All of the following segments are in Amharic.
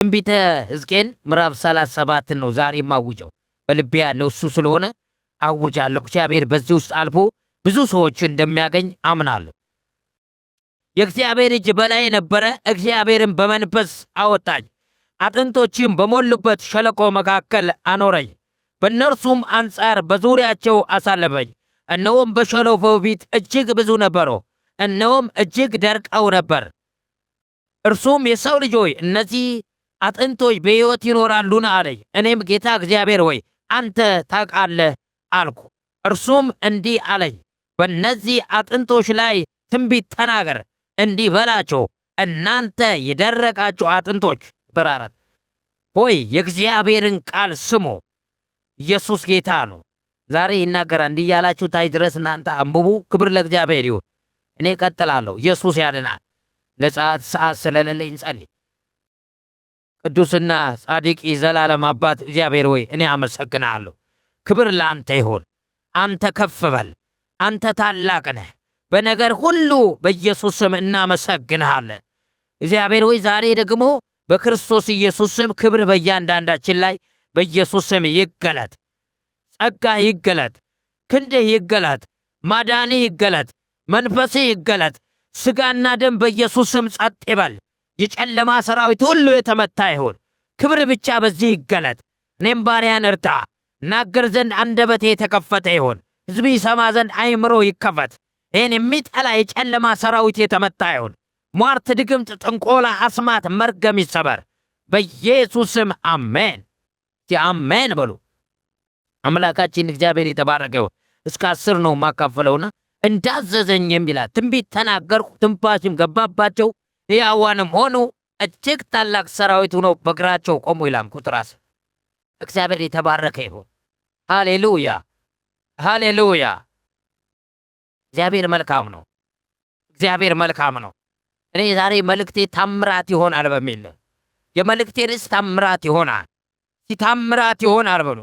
ትንቢተ ሕዝቅኤል ምዕራፍ 37 ነው ዛሬ የማውጀው። በልቤ ያለው እሱ ስለሆነ አውጃለሁ። እግዚአብሔር በዚህ ውስጥ አልፎ ብዙ ሰዎችን እንደሚያገኝ አምናለሁ። የእግዚአብሔር እጅ በላይ ነበረ። እግዚአብሔርን በመንፈስ አወጣኝ፣ አጥንቶችም በሞሉበት ሸለቆ መካከል አኖረኝ። በእነርሱም አንጻር በዙሪያቸው አሳለፈኝ። እነሆም በሸለቆው ፊት እጅግ ብዙ ነበሩ፣ እነሆም እጅግ ደርቀው ነበር። እርሱም የሰው ልጅ ሆይ እነዚህ አጥንቶች በሕይወት ይኖራሉን አለኝ። እኔም ጌታ እግዚአብሔር ሆይ አንተ ታውቃለህ አልኩ። እርሱም እንዲህ አለኝ፣ በእነዚህ አጥንቶች ላይ ትንቢት ተናገር፣ እንዲህ በላቸው፣ እናንተ የደረቃችሁ አጥንቶች በራራት ሆይ የእግዚአብሔርን ቃል ስሙ። ኢየሱስ ጌታ ነው። ዛሬ ይናገራል። እንዲህ ያላችሁ ታይ ድረስ እናንተ አንብቡ። ክብር ለእግዚአብሔር ይሁን። እኔ ቀጥላለሁ። ኢየሱስ ያድናል። ሰዓት ስለሌለኝ ጸልይ። ቅዱስና ጻድቅ የዘላለም አባት እግዚአብሔር ሆይ እኔ አመሰግናለሁ። ክብር ለአንተ ይሁን። አንተ ከፍ በል። አንተ ታላቅ ነህ። በነገር ሁሉ በኢየሱስ ስም እናመሰግንሃለን። እግዚአብሔር ሆይ ዛሬ ደግሞ በክርስቶስ ኢየሱስ ስም ክብር በእያንዳንዳችን ላይ በኢየሱስ ስም ይገለጥ። ጸጋ ይገለጥ፣ ክንድህ ይገለጥ፣ ማዳንህ ይገለጥ፣ መንፈስህ ይገለጥ። ሥጋና ደም በኢየሱስ ስም ጸጥ ይበል። የጨለማ ሰራዊት ሁሉ የተመታ ይሁን። ክብር ብቻ በዚህ ይገለጥ። እኔም ባሪያን እርዳ። ናገር ዘንድ አንደበቴ የተከፈተ ይሁን። ሕዝብ ይሰማ ዘንድ አይምሮ ይከፈት። ይህን የሚጠላ የጨለማ ሰራዊት የተመታ ይሁን። ሟርት፣ ድግምት፣ ጥንቆላ፣ አስማት፣ መርገም ይሰበር በኢየሱስ ስም አሜን። አሜን በሉ። አምላካችን እግዚአብሔር የተባረከ ይሁን። እስከ 10 ነው ማካፈለውና እንዳዘዘኝ የሚላት ትንቢት ተናገርኩ፣ ትንፋሽም ገባባቸው፣ ሕያዋንም ሆኑ፣ እጅግ ታላቅ ሰራዊት ሆነው በእግራቸው ቆሙ ይላል። ቁጥር 10 እግዚአብሔር የተባረከ ይሁን። ሃሌሉያ ሃሌሉያ። እግዚአብሔር መልካም ነው። እግዚአብሔር መልካም ነው። እኔ ዛሬ መልእክቴ ታምራት ይሆናል በሚል የመልእክቴ ርዕስ ታምራት ይሆናል። ታምራት ይሆናል በሉ።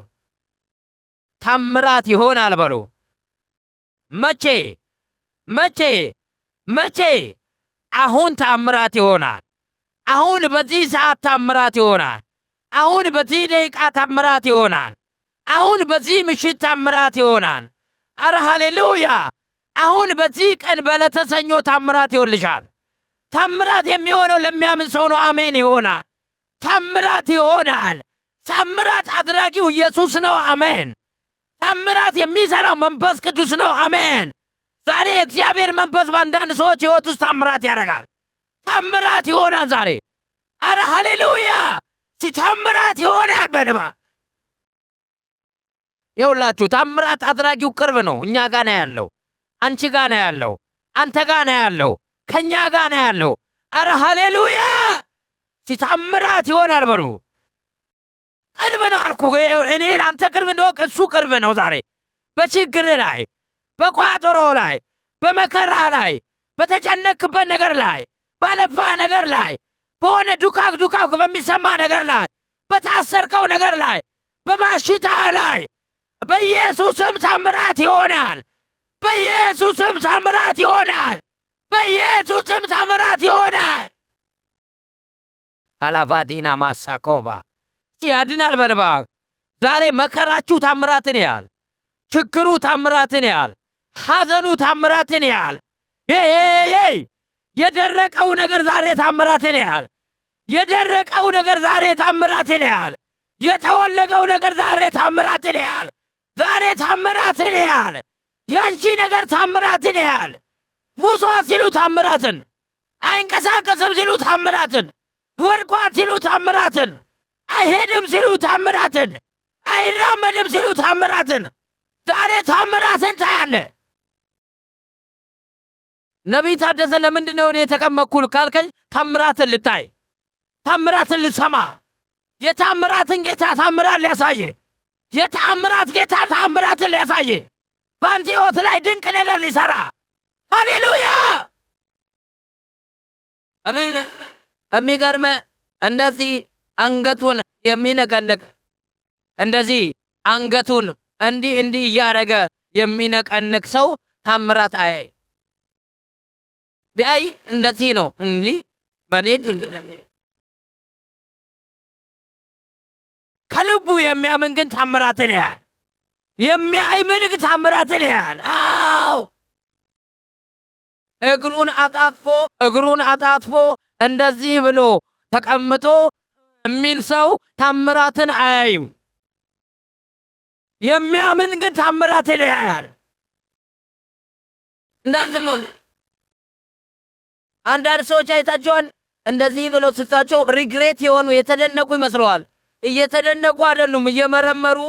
ታምራት ይሆናል በሉ። መቼ መቼ መቼ? አሁን ታምራት ይሆናል። አሁን በዚህ ሰዓት ታምራት ይሆናል። አሁን በዚህ ደቂቃ ታምራት ይሆናል። አሁን በዚህ ምሽት ታምራት ይሆናል። አረ ሃሌሉያ! አሁን በዚህ ቀን በዕለተ ሰኞ ታምራት ይሆንልሻል። ታምራት የሚሆነው ለሚያምን ሰው ነው። አሜን ይሆናል። ታምራት ይሆናል። ታምራት አድራጊው ኢየሱስ ነው። አሜን። ታምራት የሚሰራው መንፈስ ቅዱስ ነው። አሜን። ዛሬ እግዚአብሔር መንፈስ በአንዳንድ ሰዎች ሕይወት ውስጥ ታምራት ያደርጋል። ታምራት ይሆናል ዛሬ። አረ ሃሌሉያ! ታምራት ይሆናል። በደማ ይኸውላችሁ ታምራት አድራጊው ቅርብ ነው። እኛ ጋር ነው ያለው። አንቺ ጋር ነው ያለው። አንተ ጋር ነው ያለው። ከኛ ጋር ነው ያለው። አረ ሃሌሉያ! ታምራት ይሆናል በሉ። ቅርብ ነው አልኩ። እኔ ለአንተ ቅርብ ነው፣ እሱ ቅርብ ነው። ዛሬ በችግር ላይ፣ በቋጠሮ ላይ፣ በመከራ ላይ፣ በተጨነቅበት ነገር ላይ፣ ባለፋ ነገር ላይ፣ በሆነ ዱካክ በሚሰማ ነገር ላይ፣ በታሰርከው ነገር ላይ፣ በማሽታ ላይ በኢየሱስም ታምራት ይሆናል። በኢየሱስም ታምራት ይሆናል። በኢየሱስም ታምራት ይሆናል። አላቫዲና ማሳኮባ ያድናል። በልባ ዛሬ መከራችሁ ታምራትን ያህል፣ ችግሩ ታምራትን ያህል፣ ሐዘኑ ታምራትን ያህል፣ የደረቀው ነገር ዛሬ ታምራትን ያህል፣ የደረቀው ነገር ዛሬ ታምራትን ያህል፣ የተወለገው ነገር ዛሬ ታምራትን ያህል፣ ዛሬ ታምራትን ያህል፣ ያንቺ ነገር ታምራትን ያህል፣ ሙሷ ሲሉ ታምራትን፣ አይንቀሳቀስም ሲሉ ታምራትን፣ ወድቋት ሲሉ ታምራትን፣ አይሄድም ሲሉ ታምራትን፣ አይራመድም ሲሉ ታምራትን፣ ዛሬ ታምራትን ታያለ። ነቢይ ታደሰ ለምንድን ነው እኔ የተቀመጥኩት ካልከኝ፣ ታምራትን ልታይ፣ ታምራትን ልሰማ፣ የታምራትን ጌታ ታምራት ሊያሳየ፣ የታምራት ጌታ ታምራትን ሊያሳየ፣ በአንተ ሕይወት ላይ ድንቅ ነገር ሊሰራ። ሃሌሉያ! የሚገርመ እንደዚህ አንገቱን የሚነቀንቅ እንደዚህ አንገቱን እንዲህ እያደረገ የሚነቀንቅ ሰው ታምራት አያይ። ቢያይ እንደዚህ ነው እንጂ በኔ ከልቡ የሚያምን ግን ታምራትን ያያል። የሚያምን ግን ታምራትን ያያል። አዎ እግሩን አጣጥፎ እንደዚህ ብሎ ተቀምጦ የሚል ሰው ታምራትን አያይም። የሚያምን ግን ታምራትን ያያል። አንዳንድ ሰዎች አይታቸዋል። እንደዚህ ብሎ ስታቸው ሪግሬት የሆኑ የተደነቁ ይመስለዋል። እየተደነቁ አይደሉም፣ እየመረመሩ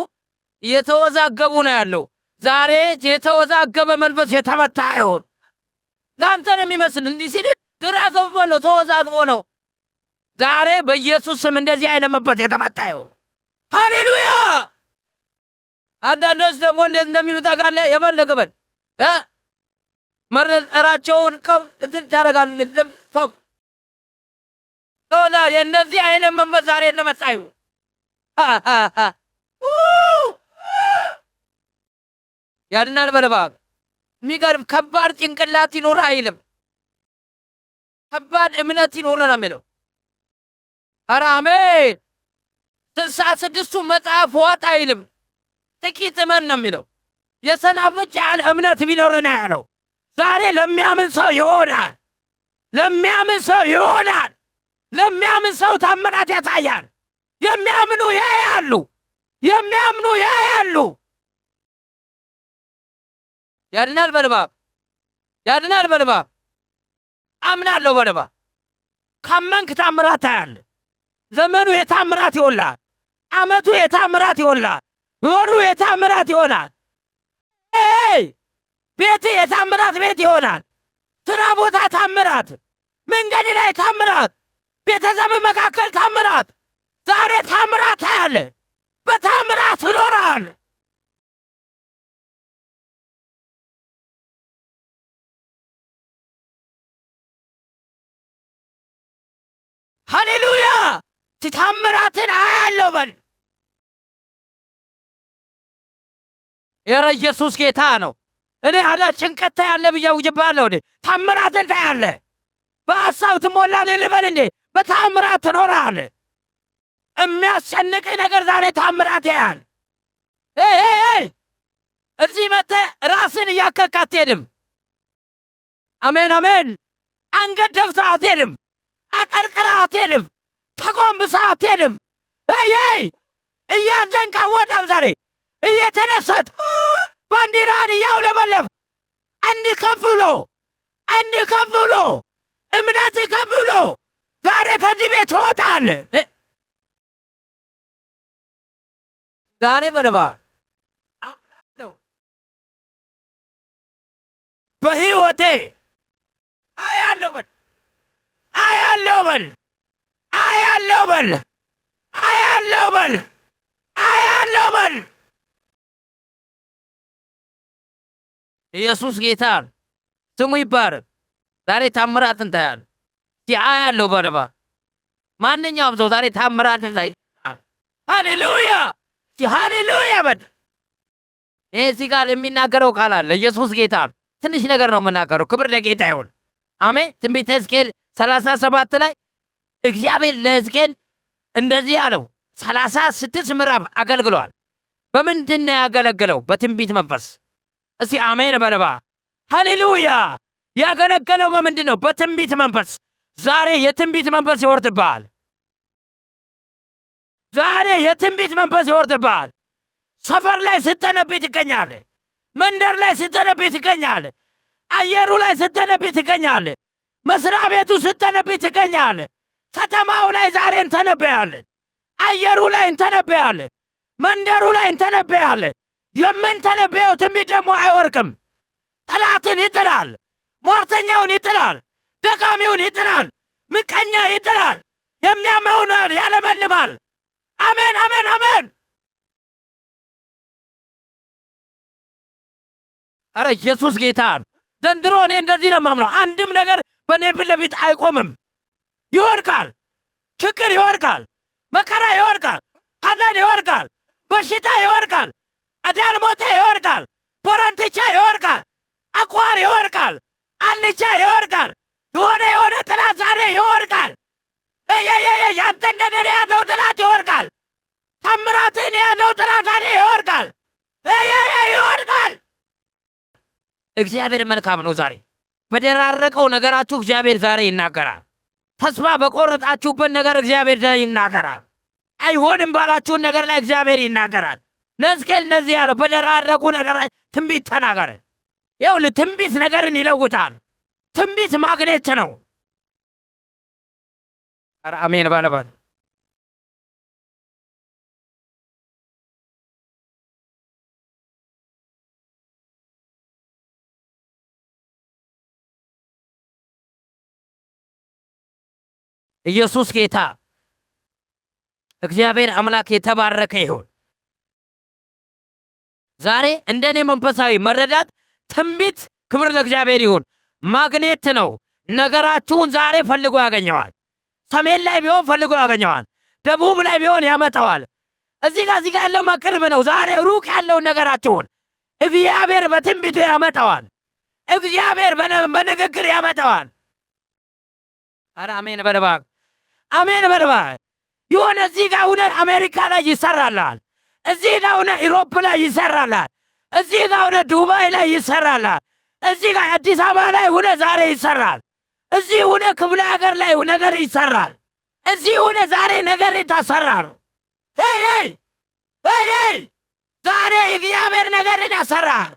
እየተወዛገቡ ነው ያለው። ዛሬ የተወዛገበ መንፈስ የተመታ ይሆን ለአንተ ነው የሚመስል። እንዲህ ሲል ግራ ገብቶ ነው፣ ተወዛግቦ ነው። ዛሬ በኢየሱስ ስም እንደዚህ አይነት መንፈስ የተመታ ይሆን። ሃሌሉያ። አንዳንዶች ደግሞ እንደሚሉት ታውቃለህ፣ የፈለገበን መረጠራቸውን ታደርጋሉ። የእነዚህ አይነት መንፈስ ዛሬ ለመጣ ይሁን። ያድናል በልባብ የሚገርም ከባድ ጭንቅላት ይኖር አይልም፣ ከባድ እምነት ይኖር ነው የሚለው። ኧረ አሜን። 66ቱ መጽሐፍ ዋጥ አይልም፣ ጥቂት እመን ነው የሚለው። የሰናፍጭ ያህል እምነት ቢኖር ነው ያለው። ዛሬ ለሚያምን ሰው ይሆናል፣ ለሚያምን ሰው ይሆናል፣ ለሚያምን ሰው ታምራት ያሳያል። የሚያምኑ ያያሉ፣ የሚያምኑ ያያሉ። ያድናል በልባብ ያድናል በልባብ አምናለሁ በልባብ ካመንክ ታምራት ታያለህ። ዘመኑ የታምራት ይሆናል፣ ዓመቱ የታምራት ይሆናል፣ ወሩ የታምራት ይሆናል። ቤት የታምራት ቤት ይሆናል። ስራ ቦታ ታምራት፣ መንገድ ላይ ታምራት፣ ቤተሰብ መካከል ታምራት። ዛሬ ታምራት ታያለህ፣ በታምራት ይኖራል። ሃሌሉያ። ታምራትን አያለሁ በል። የረ ኢየሱስ ጌታ ነው። እኔ አዳ ጭንቀት ታያለህ ብዬ ውጅብሃለሁ። ታምራትን ታያለህ። በሐሳብ ትሞላለህ ልበል እንዴ? በታምራት ትኖራለህ። የሚያስጨንቅህ ነገር ዛሬ ታምራት ያያል። እዚህ መጥተህ ራስን እያከክ አትሄድም። አሜን አሜን። አንገት ደፍተህ አትሄድም። አቀርቅረህ አትሄድም። ተጎንብሰህ አትሄድም። እያዘንክ አወጣም ዛሬ እየተነሰት ባንዲራን እያውለበለብ እንዲህ ከፍ ብሎ እምነት ከፍ ብሎ ዛሬ ከዚህ ቤት ትወጣለህ። ዛሬ በደባ በሕይወቴ አያለሁ በል። ኢየሱስ ጌታ ስሙ ይባረክ። ዛሬ ታምራትን ታያለህ። አያለሁ በደባ ማንኛውም ሰው ዛሬ ታምራትን ታያለህ። ሃሌሉያ ሃሌሉያ በል። ይሄ እዚህ ጋር የሚናገረው ቃል አለ። ኢየሱስ ጌታ ትንሽ ነገር ነው የምናገረው። ክብር ለጌታ ይሁን። አሜን። ትንቢተ ሕዝቅኤል 37 ላይ እግዚአብሔር ለሕዝቅኤል እንደዚህ አለው። 36 ምዕራፍ አገልግሏል። በምንድን ነው ያገለገለው? በትንቢት መንፈስ። እስቲ አሜን በለባ። ሃሌሉያ። ያገለገለው በምንድን ነው? በትንቢት መንፈስ። ዛሬ የትንቢት መንፈስ ይወርድብሃል። ዛሬ የትንቢት መንፈስ ይወርድብሃል። ሰፈር ላይ ስትነብይ ትገኛለህ። መንደር ላይ ስትነብይ ትገኛለህ። አየሩ ላይ ስትነብይ ትገኛለህ። መስሪያ ቤቱ ስትነብይ ትገኛለህ። ከተማው ላይ ዛሬ እንተነበያለን። አየሩ ላይ እንተነበያለን። መንደሩ ላይ እንተነበያለን። የምንተነበየው ትንቢት ደግሞ አይወርቅም። ጠላትን ይጥላል። ሟርተኛውን ይጥላል። ደጋሚውን ይጥላል። ምቀኛ ይጥላል። የሚያመውን ያለመልማል። አሜን አሜን አሜን። አረ ኢየሱስ ጌታ። ዘንድሮ እኔ እንደዚህ ነው የማምነው። አንድም ነገር በእኔ ፊት ለፊት አይቆምም። ይወድቃል። ችግር ይወድቃል። መከራ ይወድቃል። ሐዘን ይወድቃል። በሽታ ይወድቃል። አዳልሞቴ ይወድቃል። ቦረንትቻ ይወድቃል። አቋር ይወድቃል። አንቻ ይወድቃል። የሆነ ጥላት ዛሬ ይወድቃል። ያንተ ነገር ያለው ጥላት ይወድቃል። ታምራትን ያለው ጥላታኔ ይወርቃል ይወርቃል። እግዚአብሔር መልካም ነው። ዛሬ በደራረቀው ነገራችሁ እግዚአብሔር ዛሬ ይናገራል። ተስፋ በቆረጣችሁበት ነገር እግዚአብሔር ዛሬ ይናገራል። አይሆንም ባላችሁን ነገር ላይ እግዚአብሔር ይናገራል። ለሕዝቅኤል እንደዚህ ያለው በደራረቁ ነገር ላይ ትንቢት ተናገረ። ይኸውልህ ትንቢት ነገርን ይለውጣል። ትንቢት ማግኔት ነው። ኧረ አሜን ባለባት ኢየሱስ ጌታ እግዚአብሔር አምላክ የተባረከ ይሁን። ዛሬ እንደኔ መንፈሳዊ መረዳት ትንቢት ክብር ለእግዚአብሔር ይሁን ማግኔት ነው። ነገራችሁን ዛሬ ፈልጎ ያገኘዋል። ሰሜን ላይ ቢሆን ፈልጎ ያገኘዋል። ደቡብ ላይ ቢሆን ያመጣዋል። እዚህ ጋር ያለው ቅርብ ነው። ዛሬ ሩቅ ያለውን ነገራችሁን እግዚአብሔር በትንቢቱ ያመጣዋል። እግዚአብሔር በንግግር ያመጣዋል። ኧረ አሜን በልባክ አሜን በልባክ። የሆነ እዚህ ጋር ሆነ አሜሪካ ላይ ይሰራላል። እዚህ ጋር ሆነ ኢሮፕ ላይ ይሰራላል። እዚህ ጋር ሆነ ዱባይ ላይ ይሰራላል። እዚህ ጋር አዲስ አበባ ላይ ሆነ ዛሬ ይሰራል። እዚህ ሆነ ክፍለ ሀገር ላይ ነገር ይሰራል። እዚህ ሆነ ዛሬ ነገር ይታሰራል። ዛሬ እግዚአብሔር ነገርን ያሰራል።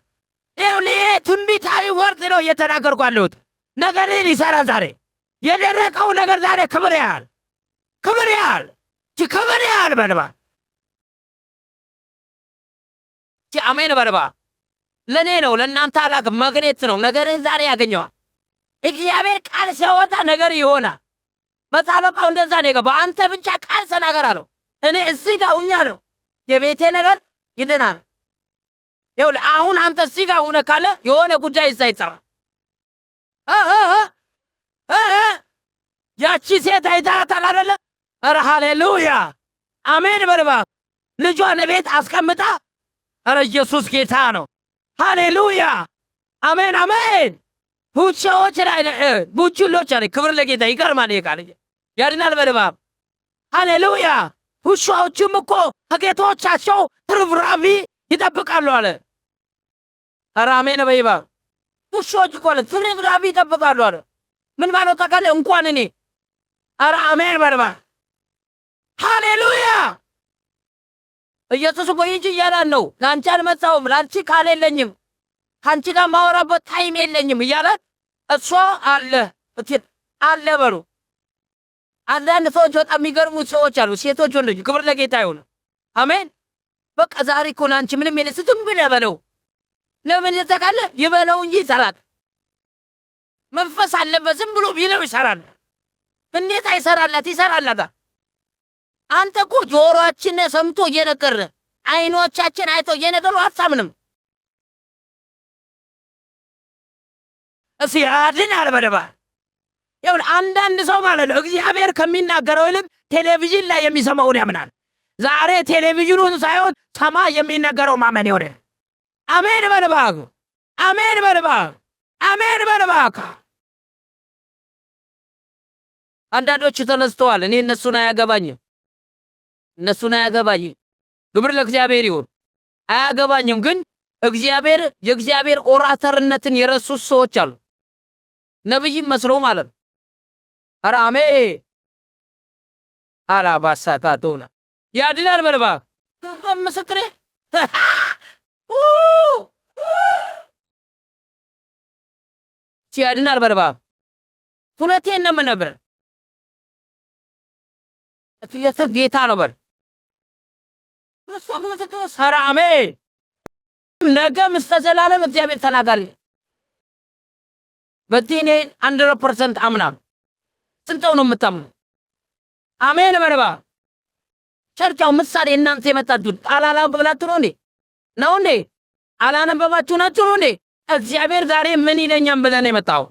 ይሄ ትንቢታዊ ወርድ ነው እየተናገርኩ ያለሁት። ነገርን ይሰራል ዛሬ። የደረቀው ነገር ዛሬ ክብር ያህል በልባ አሜን በልባ። ለእኔ ነው ለእናንተ አላቅም። መግኔት ነው። ነገርን ዛሬ ያገኘዋል። እግዚአብሔር ቃል ሲያወጣ ነገር ይሆናል። መጣበቃው እንደዛ ነው የገባው። አንተ ብቻ ቃል ተናገር አለው። እኔ እዚህ ጋር ሁኛ ነው የቤቴ ነገር ይድናል። ይኸውልህ አሁን አንተ እዚህ ጋር ሆነ ካለ የሆነ ጉዳይ እዛ ይሰራል። ያቺ ሴት አይታታል አይደለ? ኧረ ሃሌሉያ አሜን በልባ። ልጇን ቤት አስቀምጣ ኧረ ኢየሱስ ጌታ ነው። ሃሌሉያ አሜን አሜን። ቡችሎች ላይ ክብር ለጌታ። ይገርማል። ይቃል ያድናል በልባ። ሃሌሉያ። ውሻዎችም እኮ ከጌቶቻቸው ትርፍራፊ ይጠብቃሉ አለ። ኧረ አሜን በይባ። ውሾች እኮ ትርፍራፊ ይጠብቃሉ አለ። ምን ማለት ታውቃለህ? እንኳን እኔ ኧረ አሜን በልባ። ሃሌሉያ። ኢየሱስ እኮ እንጂ እያላን ነው። ለአንቺ አልመጣሁም፣ ለአንቺ ቃል የለኝም፣ ከአንቺ ጋር ማወራበት ታይም የለኝም እያላት እሷ አለ በሉ። አንዳንድ ሰዎች በጣም የሚገርሙ ሰዎች አሉ፣ ሴቶች ወንዶች። ክብር ለጌታ ይሁን አሜን። በቃ ዛሬ እኮ ለአንቺ ምንም የለ ስትም ብለህ በለው። ለምን ታውቃለህ? ይበለው እንጂ ይሰራል። መንፈስ አለበት። ዝም ብሎ ቢለው ይሰራል። እንዴት አይሰራላት? ይሰራላታል። አንተ እኮ ጆሮአችን ሰምቶ እየነገረ አይኖቻችን አይቶ እየነገሩ አታምንም። እሺ ያድናል በደባ። ይኸውልህ አንዳንድ ሰው ማለት ነው እግዚአብሔር ከሚናገረው ይልቅ ቴሌቪዥን ላይ የሚሰማውን ያምናል። ዛሬ ቴሌቪዥኑን ሳይሆን ሰማይ የሚነገረው ማመን ይሆነ። አሜን በደባ አሜን በደባ አሜን በደባ። አንዳንዶቹ ተነስተዋል። እኔ እነሱን አያገባኝም። ክብር ለእግዚአብሔር ይሁን። አያገባኝም። ግን የእግዚአብሔር ኦራተርነትን የረሱት ሰዎች አሉ። ነብይም መስሎ ማለት ነው። ኧረ አሜን አላባሳታቶና ያድናል በልባ ምስክሬ ያድናል በልባ። ሁለቴን ነው የምነግርህ። ጌታ ነው በል። ኧረ አሜን። ነገም እስከ ዘላለም እግዚአብሔር ተናጋሪ። በዚህ እኔ 100% አምናለሁ። ስንተው ነው የምታምኑ? አሜን በልባ። ቸርቻው ምሳሌ እናንተ የመጣችሁት አላነበባችሁ ነው እንዴ? ነው እንዴ? አላነበባችሁ ናችሁ ነው እንዴ? እግዚአብሔር ዛሬ ምን ይለኛል ብለን የመጣው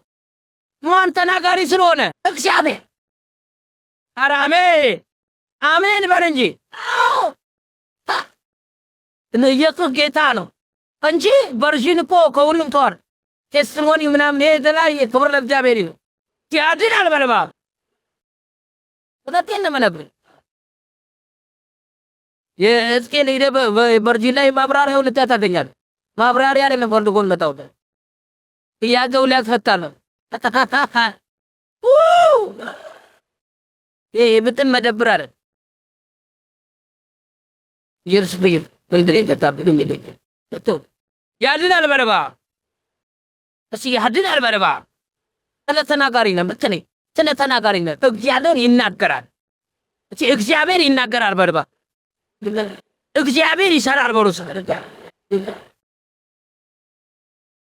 ማን ተናጋሪ ስለሆነ እግዚአብሔር። ኧረ አሜን አሜን በል እንጂ። ኢየሱስ ጌታ ነው እንጂ ቨርዥን እኮ ከሁሉም ተዋር ቴስቲሞኒ ምናምን የተለያየ ክብር ለእግዚአብሔር ይሁን። ያድናል በልባ። ወጣቴን ነው የምነግርህ። የሕዝቅኤል ሄደህ በቨርጂን ላይ ማብራሪያውን ልታገኛል። ማብራሪያ ላይ ፈልጎ መጣው ጥያቄው ሊያስፈታ ነው። ይሄ ብጥን መደብር አለ ይርስ ብይር በእንደኔ ተጣብቅ የሚለኝ ያድናል በለባ እሺ ያድናል በለባ ተናጋሪ ነው ምትኔ ተናጋሪ ነው። እግዚአብሔር ይናገራል። እሺ እግዚአብሔር ይናገራል በለባ እግዚአብሔር ይሰራል በሉ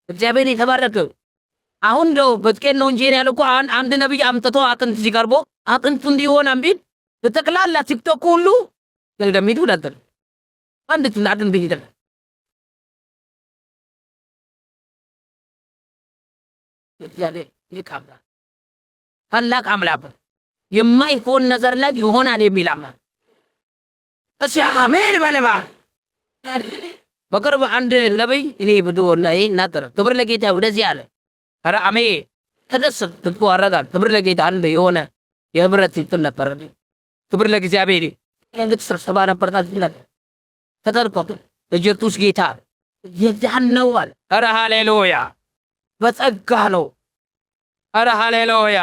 እግዚአብሔር የተባረከ አሁን ነው በጥቂት ነው እንጂ ያለው እኮ አንድ ነብይ አምጥቶ አጥንት ሲቀርቦ አጥንቱ እንዲሆን አምቢል ተጠቅላላ ቲክቶክ ሁሉ እንደሚዱ ነበር አንድ ትናድን ቢይደል እግዚአብሔር ይካምራ ታላቅ አምላክ የማይሆን ነገር ላይ ይሆናል የሚል አምላክ እሺ አሜን በለባ በቅርብ አንድ ነብይ እኔ ብዶና ይናገር ክብር ለጌታ ወደዚህ አለ። ኧረ አሜን ተደሰት ትቆራራል። ክብር ለጌታ አንድ የሆነ የህብረት ይጥል ነበር። ክብር ለእግዚአብሔር እንግዲህ ስብሰባ ነበር ታዝላል ተተርቆት ኢየሱስ ጌታ የዳን ነው አለ። ኧረ ሃሌሉያ በጸጋ ነው። ኧረ ሃሌሉያ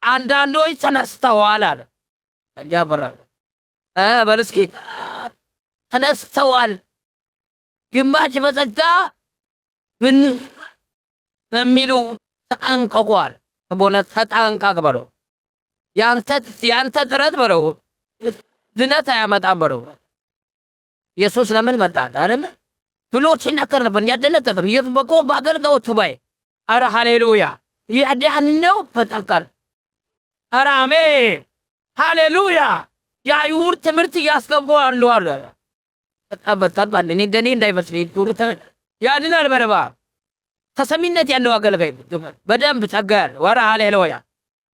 አንዳንዶች ተነስተዋል አለ እንጃበራ በርስኪ ተነስተዋል ግማሽ በጸጋ ግን በሚሉ ተጠንቀቋል። በእውነት ተጠንቀቅ በለው። ያንተ ጥረት በለው ድነት አያመጣም በለው። ኢየሱስ ለምን መጣ አይደል ብሎ ሲናገር ነበር። ያደነቀ ኢየሱስ በቆ ባገልጋው ሱባኤ ኧረ ሃሌሉያ ያዳን ነው ተጠንቀቅ። ኧረ አሜን ሃሌሉያ የአይሁድ ትምህርት ያስገባሉ አለ ተጣበጣባል እኔ እንደኔ እንዳይመስል ይዱርተ ያድናል በለባ ተሰሚነት ያለው አገልጋይ በደንብ ጸጋል። ኧረ ሃሌሉያ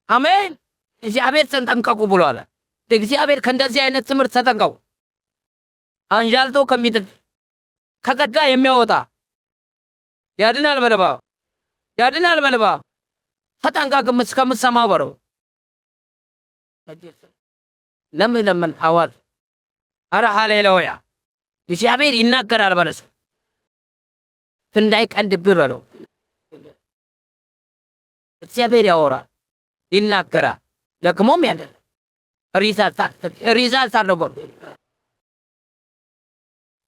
አሜን። እግዚአብሔር ተጠንቀቁ ብሏል። እግዚአብሔር ከእንደዚህ አይነት ትምህርት ተጠንቀቁ። አንጃልቶ ከሚጥል ከቀጋ የሚያወጣ ያድናል በለባ ያድናል በለባ ተጠንቀቅ እስከምትሰማው በለው ለምን አዋል ኧረ ሃሌሉያ እግዚአብሔር ይናገራል በለስ እንዳይቀልድብህ በለው። እግዚአብሔር ያወራል ይናገራል ደግሞም ያደርጋል። ሪዛልት አለው በለው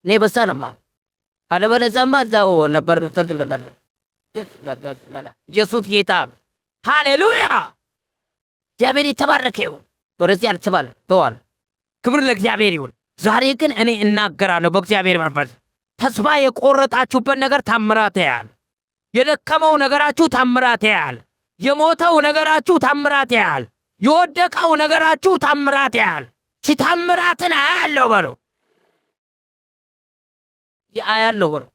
እኔ በሰላም አለበለዚያማ እዛው ነበር ተደረገ። ኢየሱስ ጌታ ሃሌሉያ እግዚአብሔር የተባረከ ይሁን። ወደዚህ አልተባለ ተዋል ክብር ለእግዚአብሔር ይሁን። ዛሬ ግን እኔ እናገራለሁ በእግዚአብሔር መንፈስ ተስፋ የቆረጣችሁበት ነገር ታምራት ያያል። የደከመው ነገራችሁ ታምራት ያያል። የሞተው ነገራችሁ ታምራት ያያል። የወደቀው ነገራችሁ ታምራት ያያል። ሲታምራትን አያለው በለው ያያለው በለው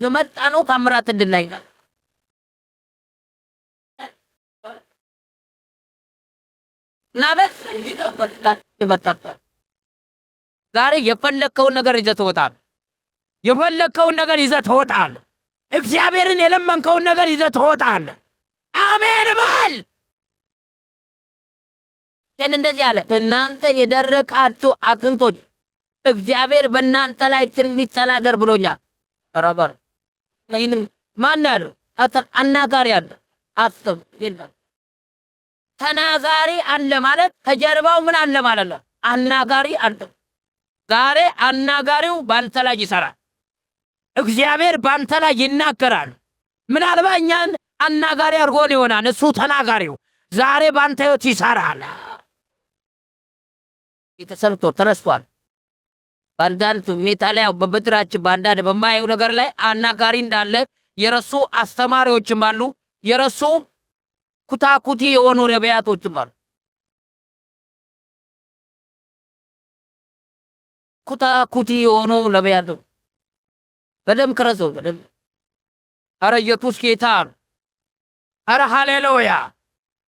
የመጣ ነው ታምራት እንድናይ ናበስ ይመጣጣ ዛሬ የፈለከውን ነገር ይዘህ ትወጣለህ። የፈለከውን ነገር ይዘህ ትወጣለህ። እግዚአብሔርን የለመንከውን ነገር ይዘህ ትወጣለህ። አሜን በል። እንደዚህ አለ እናንተ የደረቃችሁ አጥንቶች እግዚአብሔር በእናንተ ላይ ትንቢት ተናገር ብሎኛል። ረበር ይህንም ማን ያለው አናጋሪ አለ አስብ ይላል። ተናጋሪ አለ ማለት ከጀርባው ምን አለ ማለት ነው? አናጋሪ አለ። ዛሬ አናጋሪው ባንተ ላይ ይሰራል። እግዚአብሔር ባንተ ላይ ይናገራል። ምናልባት እኛን አናጋሪ አድርጎን ይሆናል። እሱ ተናጋሪው ዛሬ ባንተ ህይወት ይሰራል። የተሰልቶ ተነስቷል። ባንዳንቱ ሁኔታ ላይ በበድራችን ባንዳን በማየው ነገር ላይ አናጋሪ እንዳለ የረሱ አስተማሪዎችም አሉ። የረሱ ኩታኩቲ የሆኑ ነቢያቶችም አሉ። ኩታኩቲ የሆኑ ነቢያቶች በደም ከረሰው በደም ኧረ ኢየሱስ ጌታ ኧረ ሃሌሉያ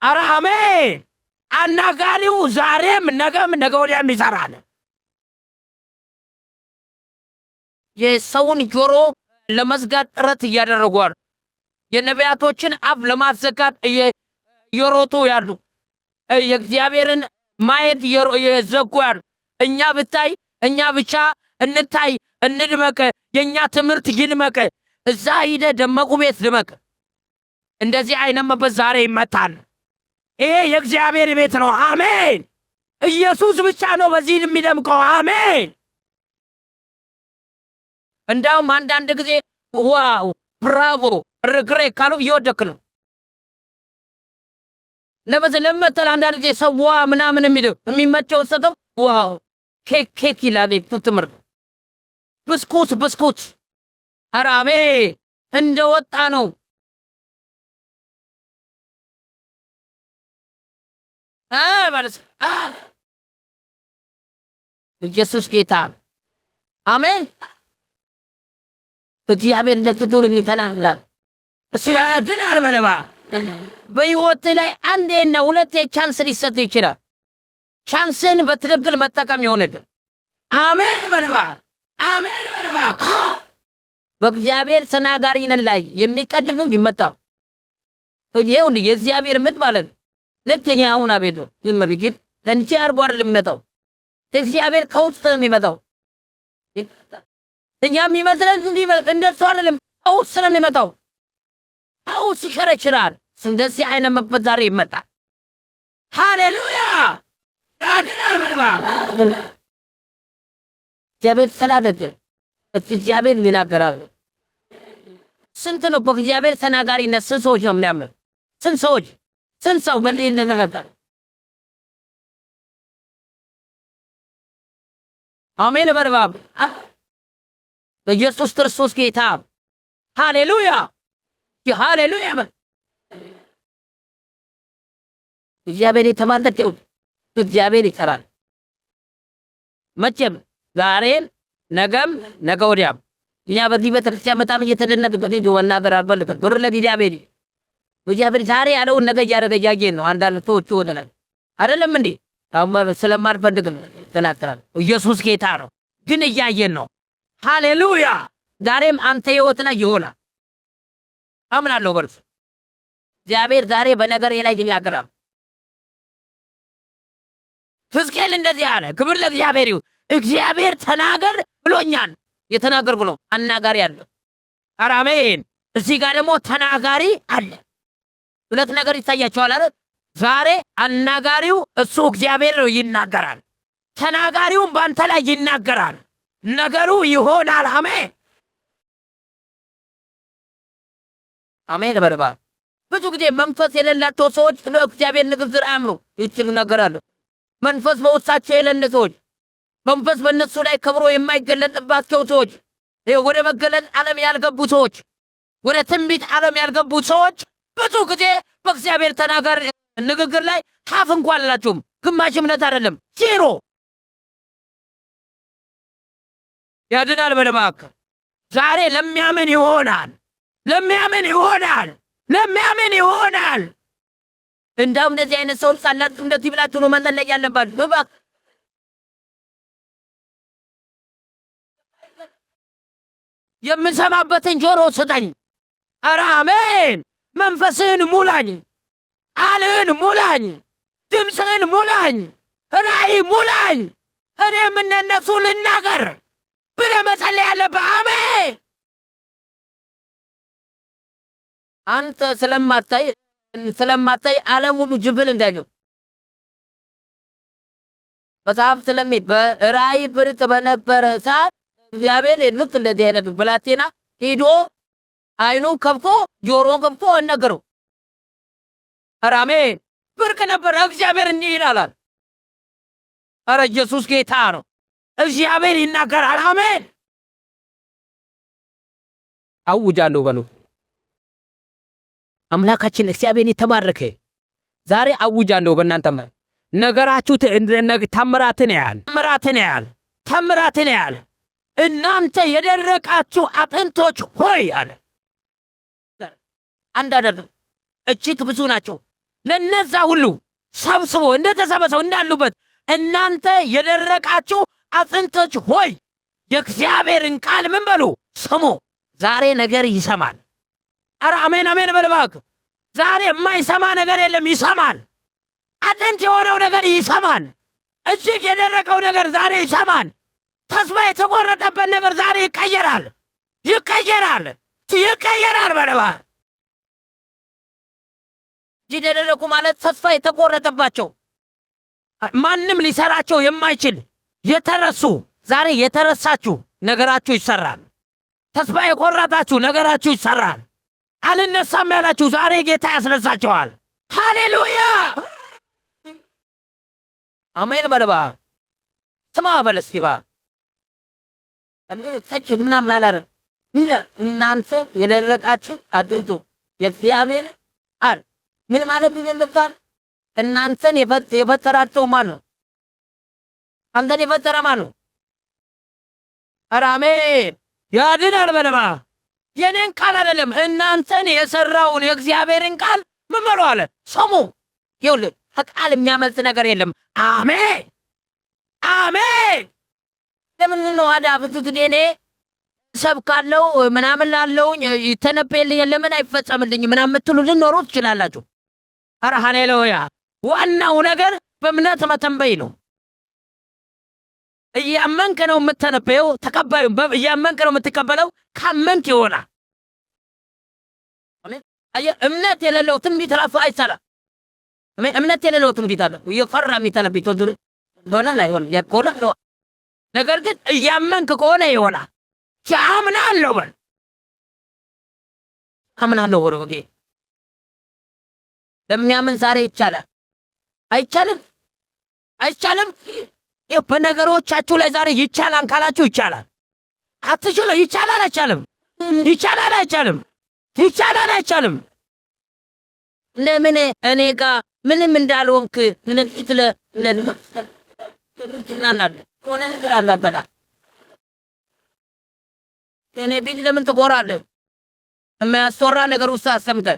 ኧረ አሜን። አናጋሪው ዛሬም ነገም ነገ ወዲያም ይሰራል። የሰውን ጆሮ ለመዝጋት ጥረት እያደረጉ አሉ። የነቢያቶችን አፍ ለማዘጋት እየሮጡ ያሉ የእግዚአብሔርን ማየት እየዘጉ ያሉ። እኛ ብታይ እኛ ብቻ እንታይ እንድመቅ፣ የኛ ትምህርት ይድመቅ። እዛ ሂደ ደመቁ ቤት ድመቅ። እንደዚህ አይነት መንፈስ ዛሬ ይመታል። ይሄ የእግዚአብሔር ቤት ነው። አሜን። ኢየሱስ ብቻ ነው በዚህ የሚደምቀው። አሜን። እንዳውም አንዳንድ ጊዜ ዋው ብራቮ ርግሬ ካሉ እየወደክ ነው። ለመተል አንዳንድ ጊዜ ሰው ዋ ምናምን የሚመቸው ሰው ዋው ኬክ ይላል። ትምህርት ብስኩት ኧረ አሜን እንደወጣ ነው። ማለት ኢየሱስ ጌታ አሜን። እግዚአብሔር ለትዱር ይተናላል። እሱ ያድናል። በለባ በሕይወት ላይ አንዴና ሁለቴ ቻንስ ሊሰጥ ይችላል። ቻንስን በትክክል መጠቀም ይሆንልህ። አሜን በለባ አሜን በለባ። በእግዚአብሔር ተናጋሪነት ላይ የሚቀድም ይመጣው ይሄው የእግዚአብሔር ምጥ ማለት ለተኛ አሁን አቤቱ ይመርግት ለንቺ አርጓር ልመጣው እግዚአብሔር ከውስጥ ነው የሚመጣው። እኛ የሚመስለን እንደሱ አይደለም። ከውስጥ ነው የሚመጣው። ከውስጥ ይሸረችራል። እንደዚህ አይነት መንፈስ ዛሬ ይመጣል። ሃሌሉያ ያድናል። እግዚአብሔር ሰላደት እግዚአብሔር ይናገራል። ስንት ነው በእግዚአብሔር ተናጋሪነት ስንት ሰዎች ነው የሚያምር? ስንት ሰው በእንዲህ እንደተፈጠረ አሜን በርባብ በኢየሱስ ክርስቶስ ጌታ ሃሌሉያ ሃሌሉያ። እግዚአብሔር የተባረከው እግዚአብሔር ይሰራል። መቼም ዛሬን ነገም ነገ ወዲያም እኛ በዚህ ቤተክርስቲያን በጣም እየተደነቅን ወናገር አልፈልግም። ዶር ለእግዚአብሔር እግዚአብሔር ዛሬ ያለውን ነገ እያደረገ እያየን ነው። አንዳንድ ሰዎች ወደናል አይደለም እንዴ? አሁን ስለማልፈልግ ተናገራል። ኢየሱስ ጌታ ነው፣ ግን እያየን ነው። ሃሌሉያ። ዛሬም አንተ ሕይወት ላይ ይሆናል አምናለሁ። በርሱ እግዚአብሔር ዛሬ በነገሬ ላይ ይናገራል። ሕዝቅኤል እንደዚህ አለ። ክብር ለእግዚአብሔር ይሁን። እግዚአብሔር ተናገር ብሎኛል። የተናገርኩ ነው። አናጋሪ አለ። ኧረ አሜን። እዚህ ጋር ደግሞ ተናጋሪ አለ። ሁለት ነገር ይታያቸዋል አይደል? ዛሬ አናጋሪው እሱ እግዚአብሔር ነው፣ ይናገራል። ተናጋሪውም ባንተ ላይ ይናገራል። ነገሩ ይሆናል። አሜን አሜን። በርባ ብዙ ጊዜ መንፈስ የሌላቸው ሰዎች ስለ እግዚአብሔር ንግግር አያምኑ ይችሉ ነገር አለ። መንፈስ በውስጣቸው የሌለ ሰዎች፣ መንፈስ በእነሱ ላይ ከብሮ የማይገለጥባቸው ሰዎች፣ ወደ መገለጥ ዓለም ያልገቡ ሰዎች፣ ወደ ትንቢት ዓለም ያልገቡ ሰዎች ብዙ ጊዜ በእግዚአብሔር ተናጋሪ ንግግር ላይ ታፍ እንኳን አላቸውም። ግማሽ እምነት አይደለም፣ ዜሮ። ያድናል በለማክ ዛሬ ለሚያምን ይሆናል፣ ለሚያምን ይሆናል፣ ለሚያምን ይሆናል። እንዳው እንደዚህ አይነት ሰው ሳላችሁ እንደዚህ ብላችሁ ነው መጸለይ ያለባችሁ። በባክ የምንሰማበትን ጆሮ ስጠኝ። ኧረ አሜን። መንፈስህን ሙላኝ፣ ቃልህን ሙላኝ፣ ድምፅህን ሙላኝ፣ ራእይ ሙላኝ። እኔም እንደነሱ ልናገር ብለህ መጸለይ ያለብህ። አሜን። አንተ ስለማታይ ዓለም ሁሉ ጅብል እንዳይለው መጽሐፍ ስለሚል በራእይ ብርቅ በነበረ ሰዓት እግዚአብሔር ልክ እንደዚህ አይነት ብላቴና ሄዶ አይኑ ከፍቶ ጆሮ ከፍቶ ነገረው። ኧረ አሜን። ብርቅ ነበረ። እግዚአብሔር እንዲህ ይላል። ኧረ ኢየሱስ ጌታ ነው። እግዚአብሔር ይናገራል። አሜን። አውጃለሁ በሉ። አምላካችን እግዚአብሔር የተባረከ ዛሬ አውጃለሁ በእናንተ ነገራችሁ ታምራትን ያያል። እናንተ የደረቃችሁ አጥንቶች ሆይ አለ። አንዳንድ እጅግ ብዙ ናቸው። ለነዛ ሁሉ ሰብስቦ እንደተሰበሰቡ እንዳሉበት እናንተ የደረቃችሁ አጥንቶች ሆይ የእግዚአብሔርን ቃል ምን በሉ ስሙ። ዛሬ ነገር ይሰማል። ኧረ አሜን አሜን በልባክ። ዛሬ የማይሰማ ነገር የለም፣ ይሰማል። አጥንት የሆነው ነገር ይሰማል። እጅግ የደረቀው ነገር ዛሬ ይሰማል። ተስፋ የተቆረጠበት ነገር ዛሬ ይቀየራል፣ ይቀየራል፣ ይቀየራል። በለባ ጂደረኩ ማለት ተስፋ የተቆረጠባቸው ማንም ሊሰራቸው የማይችል የተረሱ ዛሬ የተረሳችሁ ነገራችሁ ይሰራል። ተስፋ የቆረጣችሁ ነገራችሁ ይሰራል። አልነሳም ያላችሁ ዛሬ ጌታ ያስነሳችኋል። ሃሌሉያ አሜን። በለባ ስማ በለስቲባ ሰች ምናምን አላረ እናንተ የደረቃችሁ አጥንቱ የእግዚአብሔር ቃል ምን ማለት ይፈልጋል? እናንተን የፈጠራቸው ማን ነው? አንተን የፈጠረ ማን ነው? ኧረ አሜን። ያድናል። በለባ የኔን ቃል አይደለም እናንተን የሰራውን የእግዚአብሔርን ቃል ምን በሉ አለ ስሙ። ይኸውልህ ከቃል የሚያመልጥ ነገር የለም። አሜን አሜን። ለምን ነው አዳ ብትት እኔ ሰብካለሁ ምናምን ላለውኝ ይተነበይልኛል ለምን አይፈጸምልኝም ምናምን የምትሉ ልትኖሩ ትችላላችሁ። ኧረ ሃሌሉያ። ዋናው ነገር በእምነት መተንበይ ነው። እያመንክ ነው የምትተነበየው፣ ተቀባዩ እያመንክ ነው የምትቀበለው። ካመንክ ይሆናል። እምነት የሌለው ትንቢት ራሱ አይሰራም። እምነት የሌለው ትንቢት አለ እየፈራ የሚተነብይ ሆነ ላይሆን ያቆራ ነው። ነገር ግን እያመንክ ከሆነ ይሆናል። አምናለሁ በል አምናለሁ። ወሮጌ ለሚያምን ዛሬ ይቻላል። አይቻልም አይቻልም። በነገሮቻችሁ ላይ ዛሬ ይቻላል ካላችሁ ይቻላል። አትችሉ ይቻላል አይቻልም። ይቻላል አይቻልም። ይቻላል አይቻልም። ለምን እኔ ጋር ምንም እንዳልሆንክ ለጥቂት ለናናለ ሆነ ነገር አላበላ እኔ ቢል ለምን ትቆራለህ? የሚያስወራ ነገር ውስጥ አሰምተህ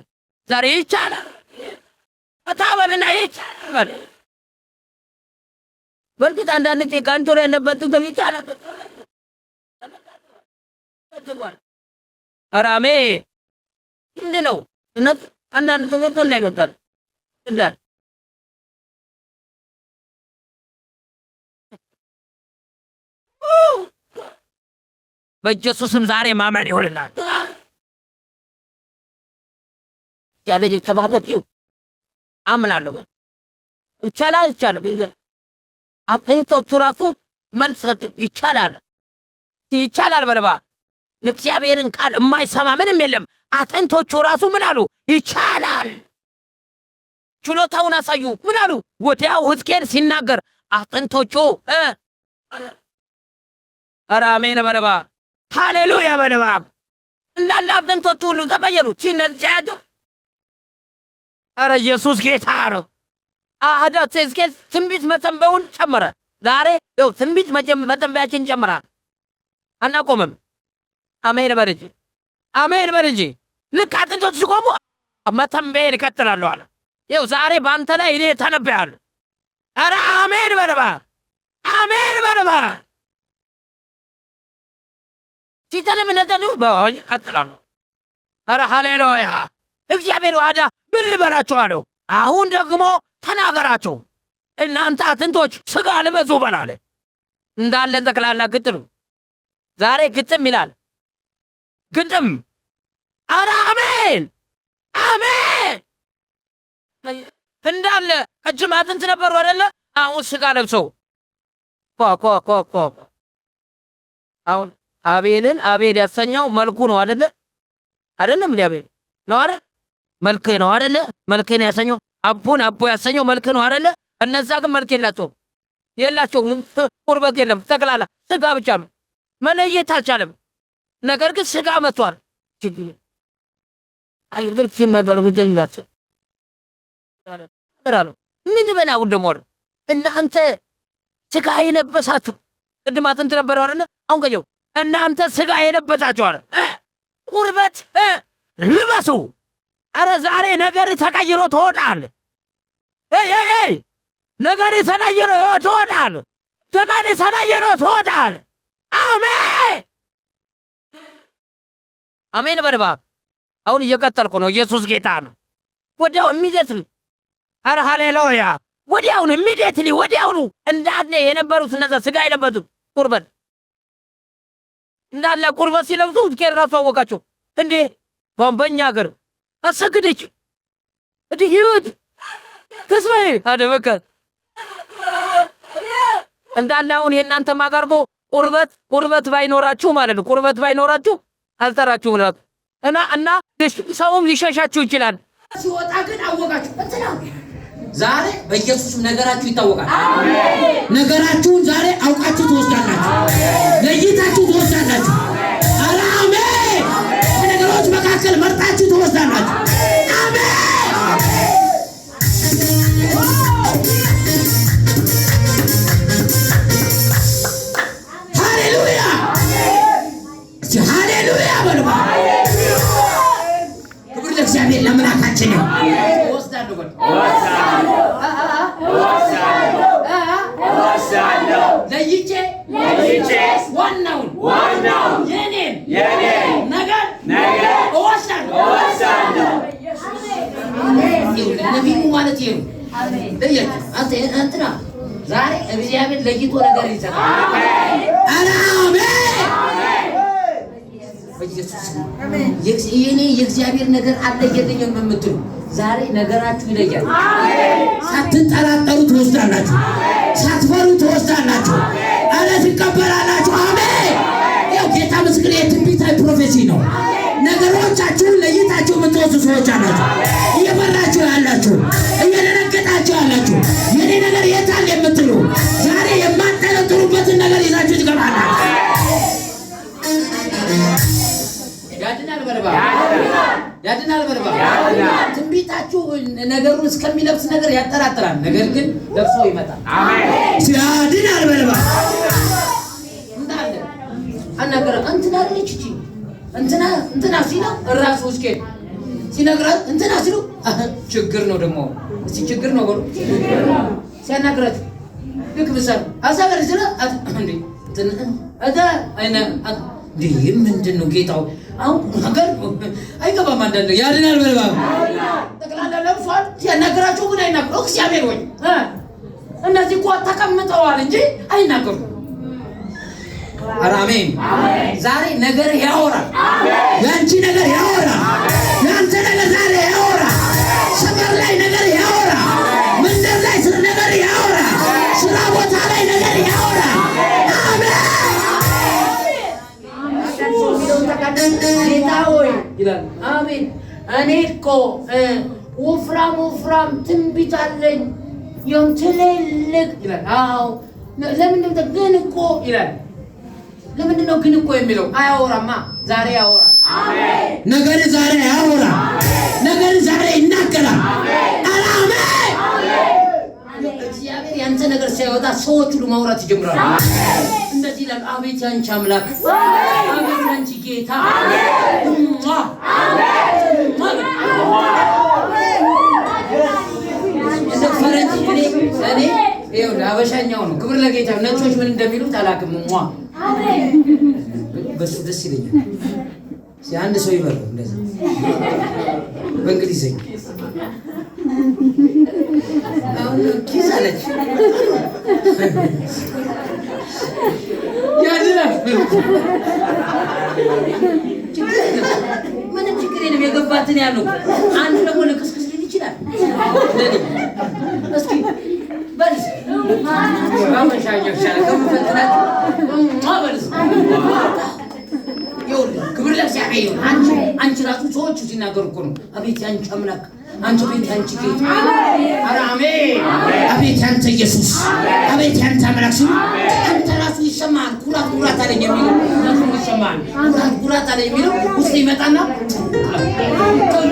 ዛሬ ይቻላል አታበልና ይቻላል። በርግጥ አንዳንድ ቴካንቶር ያለበት ይቻላል። አራሜ እንዴ ነው እነት አንዳንድ ተወጥቶ ላይ ገጣል እንዳል በኢየሱስም ዛሬ ማመን ይሆንላል። ያለኝ ተባረክዩ አምናለሁ። ይቻላል ይቻላል። አጥንቶቹ ራሱ መንሰት ይቻላል ይቻላል። በለባ እግዚአብሔርን ቃል የማይሰማ ምንም የለም። አጥንቶቹ ራሱ ምን አሉ? ይቻላል። ችሎታውን አሳዩ። ምን አሉ? ወዲያው ሕዝቅኤል ሲናገር አጥንቶቹ ኧረ አሜን በለባ ሃሌሉያ በለባ እንዳለ አጥንቶቹ ሁሉ ተቀየሩ። ሲነጃዱ ኧረ ኢየሱስ ጌታ ነው። አዳት ሕዝቅኤል ትንቢት መተንበዩን ጨመረ። ዛሬ ይኸው ትንቢት መተንበያችን ጨምራል። አናቆምም። አሜን በልጅ አሜን በልጅ ልክ አጥንቶቹ ሲቆሙ መተንበይን እቀጥላለሁ አለ። ይኸው ዛሬ በአንተ ላይ እኔ ተነብያለሁ። ኧረ አሜን በለባ አሜን በለባ ሲተንም ነጠሉ በሆኝ ቀጥላለሁ። ኧረ ሃሌሉያ እግዚአብሔር ዋዳ ምን ልበላችሁ አለው። አሁን ደግሞ ተናገራቸው እናንተ አጥንቶች ሥጋ ልበሱ በላለ። እንዳለን ጠቅላላ ግጥም ዛሬ ግጥም ይላል ግጥም። ኧረ አሜን አሜን። እንዳለ ቀጅም አጥንት ነበሩ አይደለ? አሁን ሥጋ ለብሰው አሁን አቤልን አቤል ያሰኘው መልኩ ነው አይደለ? አይደለም ሊያቤል ነው አይደል? መልክ ነው አይደለ? መልክን ያሰኘው አቡን አቡ ያሰኘው መልክ ነው አይደለ? እነዛ ግን መልክ የላቸውም። ቁርበት የለም። ጠቅላላ ሥጋ ብቻ ነው። መለየት አልቻለም። ነገር ግን ሥጋ መጥቷል። አይብር ሲመገሩ ይደኛቸው አራሉ ምን በላው ደሞ እናንተ ሥጋ የለበሳችሁ ቅድም አጥንት ነበር አይደለ? አሁን ገየው እናንተ ሥጋ የለበሳችሁ አለ። ቁርበት ልበሱ። ኧረ ዛሬ ነገር ተቀይሮ ትወጣለህ። ነገር ተቀይሮ ትወጣለህ። ነገር ተቀይሮ ትወጣለህ። አሜን አሜን በርባ አሁን እየቀጠልኩ ነው። ኢየሱስ ጌታ ነው። ወዲያው ኢሚዲየትሊ ኧረ ሃሌሉያ ወዲያውኑ ኢሚዲየትሊ ወዲያውኑ እንዳለ የነበሩት እነዛ ሥጋ የለበሱት ቁርበት እንዳለ ቁርበት ሲለብሱ ኬር ራሱ አወቃቸው እንዴ በእኛ ሀገር አሰግደች እንዴ ይሁት ተስፋዬ አደበከ እንዳለ አሁን የእናንተ ማቀርቦ ቁርበት ባይኖራችሁ ማለት ነው። ቁርበት ባይኖራችሁ አልጠራችሁ ማለት እና ሰውም ሊሸሻችሁ ይችላል። ሲወጣ ግን አወቃችሁ እንትና ዛሬ በኢየሱስም ነገራችሁ ይታወቃል። አሜን። ነገራችሁን ዛሬ አውቃችሁ ትወስዳላችሁ፣ ለይታችሁ ትወስዳላችሁ። አሜን። ከነገሮች መካከል መርጣችሁ ትወስዳላችሁ። አሜን። ሃሌሉያ ሃሌሉያ በልባ ክብር ለእግዚአብሔር ለአምላካችን ነው። ለይቼ ዋናውን የኔን ነገር እወስዳለሁ። ነቢዩ ማለት ይሄ ነው። እንትና ዛሬ እግዚአብሔር ለይቶ ነገር ይሰጣል። የኔ የእግዚአብሔር ነገር አለየልኝም የምትሉ ዛሬ ነገራችሁ ይለያል። ሳትጠራጠሩ ትወስዳላችሁ፣ ሳትፈሩ ትወስዳላችሁ። አለ ትቀበላላችሁ። አሜን። ያው ጌታ ምስክር የትንቢታዊ ፕሮፌሲ ነው። ነገሮቻችሁን ለይታችሁ የምትወስዱ ሰዎች አላችሁ። እየፈራችሁ ያላችሁ፣ እየደነገጣችሁ ያላችሁ የኔ ነገር የታል የምትሉ ዛሬ የማትጠረጥሩበትን ነገር ይዛችሁ ትገባላችሁ። ያድናል በርባ ትንቢታችሁ ነገሩን እስከሚለብስ ነገር ያጠራጥራል። ነገር ግን ለብሶ ይመጣል። አሜን። ያድናል በርባ እንዳለ አናገረ እንትና ልጅ እቺ እንትና ሲና ራሱ እስኪ ሲነግራት እንትና ሲሉ ችግር ነው ደግሞ እስቲ ችግር ነው ወሩ ሲያናግራት ልክ ብሰር አሳበር ሲላ እንዴ እንደ አይና ምንድነው ጌታው አሁን ነገር አይገባም። አንዳንዴ ያድናል በልባ ጠቅላላ ለብሷል። ሲያናገራቸው ግን አይናገሩ። እግዚአብሔር ወይ እነዚህ እኮ ተቀምጠዋል እንጂ አይናገሩ። አሜን። ዛሬ ነገር ያወራል። ያንቺ ነገር ያወራል። ያንተ ነገር ዛሬ ያወራል። ሰፈር ላይ ነገር ያወራል። መንደር ላይ ነገር ያወራል። ስራ ቦታ ላይ ነገር ያወራል። ጌታ ሆይ ይላል። አሜን። እኔ እኮ ወፍራም ትንቢት አለኝ የሆነ ትልልቅ ይላል። አዎ ለምንድን ነው ግን እኮ ይላል። ለምንድን ነው ግን እኮ የሚለው? አያወራማ። ዛሬ ያወራል። አሜን። ነገር ዛሬ ያወራል። ነገር ዛሬ ይናገራል። አሜን። እግዚአብሔር ያንተ ነገር ሳይወጣ ሰዎች ሁሉ ማውራት ይጀምራሉ። እንደዚህ ይላል። አቤት ያንቺ አምላክ፣ አቤት ያንቺ ጌታ። እኔ ይኸውልህ አበሻኛው ነው። ክብር ለጌታ። ነጮች ምን እንደሚሉት አላውቅም። በሱ ደስ ይለኛል። አንድ ሰው ይበለው እንደዛ በእንግሊዝኛ አሁን ኪስ አለች ያድናል። ምንም ችግር የለም። የገባትን ያለው አንድ ደግሞ ለክስክስ ሊል ይችላል። እስኪ በልስ አመሻኛው ሻለ ከመፈትናት በልስ ክብር ለእግዚአብሔር ይሁን። አንቺ ራሱ ሰዎቹ ሲናገሩ እኮ ነው አቤት ያንቺ አምላክ፣ አንቺ ቤት ያንቺ ጌታ። አሜን። አቤት ያንተ ኢየሱስ፣ አቤት ያንተ አምላክ ሲሉ አንተ ራሱ ይሰማል። ኩራት አለኝ የሚለው ራሱ ይሰማል። ኩራት አለኝ የሚለው ውስጥ ይመጣና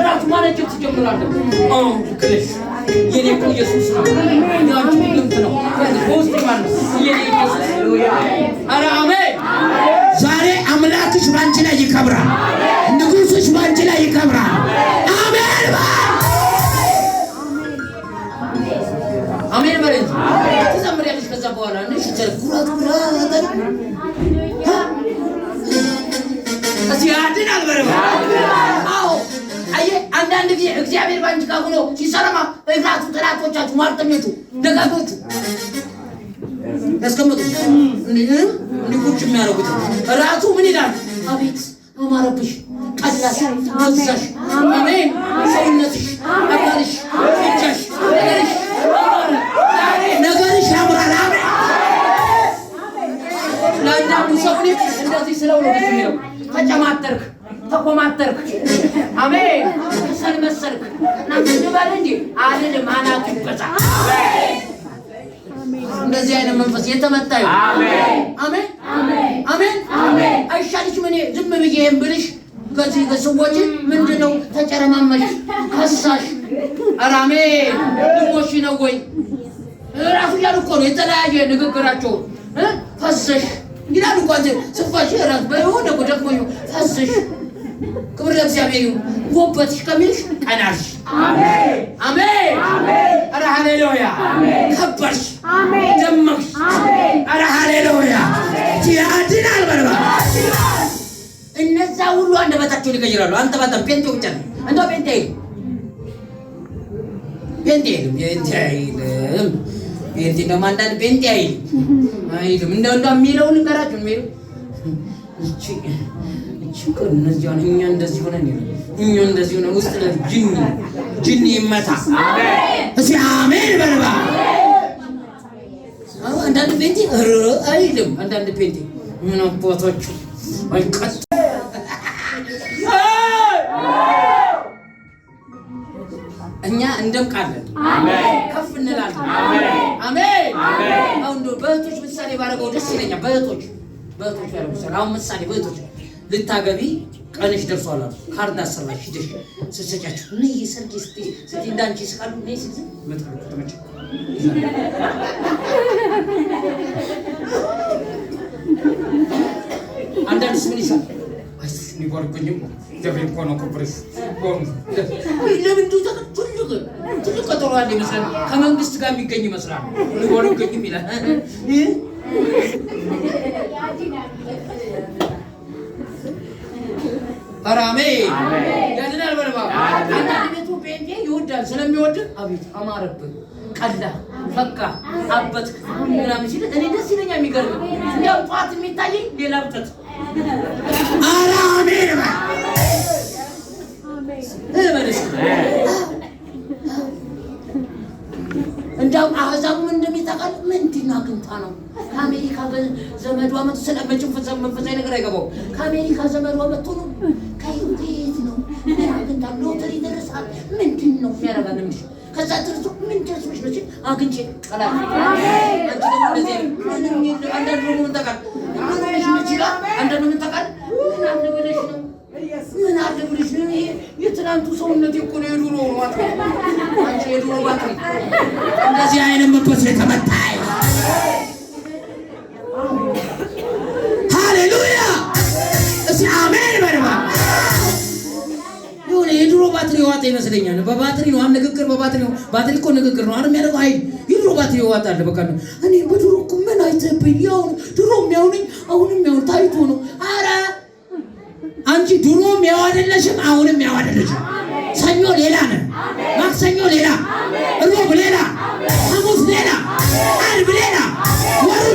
ራሱ ማለት ትጀምራለህ። ክለሽ የኔ እኮ ኢየሱስ ነው። ያንቺ ልምት ነው ውስጥ ማለት የኔ ኢየሱስ። አሜን። ዛሬ አምላክሽ ባንቺ ላይ ይከብራል። ንጉስሽ ባንቺ ላይ ይከብራል። አሜን። አሜን በለኝ። ትዘምሪያለሽ። ከዛ በኋላ ነሽ ኩራት እዚህ ያድናል በረባ። አዎ አየህ፣ አንዳንድ ጊዜ እግዚአብሔር ባንቺ ጋር ሆኖ ሲሰራማ እግራቱ ጠላቶቻችሁ ማርተኞቹ ደጋጎቹ ያስቀምጡ እንዲቁጭ የሚያደርጉት ራሱ ምን ይላል? አቤት አማረብሽ፣ ቀላሽ፣ ወዛሽ፣ አሜን ሰውነትሽ፣ አካልሽ፣ እጅሽ፣ ነገርሽ ያምራል። አሜን ለአንዳንዱ ሰው እንደዚህ ስለው ነው የሚለው ተጨማተርክ፣ ተኮማተርክ፣ አሜን ሰልመሰርክ እናንተ ባለ እንጂ አልልም አናቱ ይበዛ። እንደዚህ አይነት መንፈስ የተመታ ይሁን። አሜን አሜን አሜን አሜን። አይሻልሽም እኔ ዝም ብዬ ብልሽ ከዚህ ከሰዎች ምንድነው ተጨረማመሽ ከሳሽ? ኧረ አሜን ልሞሽ ነው ወይ ራሱ ያሉ እኮ ነው የተለያየ ንግግራቸው ፈሰሽ ይላሉ እኮ አንተ ስፋሽ ራስ በሆነ ደግሞ ፈሰሽ። ክብር ለእግዚአብሔር ይሁን። ጎበትሽ ከሚልሽ ቀናሽ። አሜን አሜን አሜን። ኧረ ሃሌሉያ ከበርሽ፣ ደመቅሽ። ኧረ ሃሌሉያ ያድናል በልባ። እነዛ ሁሉ አንደበታቸውን ይቀይራሉ። አንተ ባታ ጴንጤ ብቻ ነው እንዴ? ጴንጤ አይልም። ጴንጤ ደግሞ አንዳንድ ጴንጤ አይልም። እንደው የሚለውን ንገራችሁ የሚለው እነዚህ ሆነ እኛ እንደዚህ ሆነን እኛ እንደዚህ ሆነ ውስጥ ጅኒ ይመታ። እስኪ አሜን በልባ። አንዳንድ ጴንጤ አይልም። አንዳንድ ጴንጤ ምን አባቶቹ አይቀጥ እኛ እንደምቃለን። አሜን ከፍ እንላለን። አሜን አሜን። አሁን በእህቶች ምሳሌ ባረገው ደስ ይለኛል። በእህቶች ያለው ምሳሌ አሁን ምሳሌ በእህቶች ልታገቢ ቀንሽ ደርሷል አሉ። ካርድ አሰራሽ ሂደሽ ስትሰጫቸው እኔ የሰርግ ስትይ እንዳንቺ ይስቃሉ። እኔ ሲዝ መጥራት ተመቸ አንዳንድ ምን ይሳል አይስ ሊወርቁኝም ደብሬ እኮ ነው ኮብሬስ ለምን ትልቅ ቀጠሮ አለ ይመስላል። ከመንግስት ጋር የሚገኝ ይመስላል። ሊወርቁኝም ይላል። ኧረ አሜን ያድናል በልባ። አንዳንድ ቤቱ ጴንጤ ይወዳል። ስለሚወድ አቤት አማረብህ፣ ቀላ፣ ፈካ፣ አበት ምናምን ሲል እኔ ደስ ይለኛል። የሚገርም እንዲያው ጠዋት የሚታየኝ ሌላ ብጠት። ኧረ አሜን በልሽ። እንዳውም አሕዛቡም እንደሚታቀል ምንድን ነው አግኝታ ነው ከአሜሪካ ዘመዷ መጥቶ ስለመጭም መንፈሳዊ ነገር አይገባው። ከአሜሪካ ዘመዷ መጥቶ ነው ከዩክሬን ነው ምን አግኝታ ሎተሪ ደረሳል። ምንድን ነው የሚያደርጋል? ምንሽ ከዛ ትርሱ ምን ደርስሽ ነው ሲል አግኝቼ ቀላል። አሜን አንቺ ደግሞ እንደዚህ ምንም ይል አንዳንድ ነው ምን ታውቃል? ምን ሆነሽ ነው ይችላል። አንዳንድ ምን ታውቃል? ምን አለ ብለሽ ነው ምን አለ ብለሽ ነው? ይሄ የትናንቱ ሰውነት እኮ ነው የዱሮ ነው ማለት ነው። አንቺ የዱሮ ባትሪ እንደዚህ አይነት መንፈስ የተመታ ሃሌሉያ እስኪ አሜን በርባ። የሆነ የድሮ ባትሪ ዋጣ ይመስለኛል። በባትሪ ነው ንግግር፣ በባትሪ ነው። ባትሪ እኮ ንግግር ነው አይደል የሚያደርገው? አይ የድሮ ባትሪ ዋጣል። በቃ ነው እኔ በድሮ እኮ ምን አይተብኝ ያው ድሮ የሚያውነኝ አሁንም ያው ታይቶ ነው። ኧረ አንቺ ድሮም ያው አይደለሽም፣ አሁንም ያው አይደለሽም። ሰኞ ሌላ ነህ፣ ማክሰኞ ሌላ፣ ሮብ ሌላ፣ ሐሙስ ሌላ፣ ዓርብ ሌላ፣ ወሩ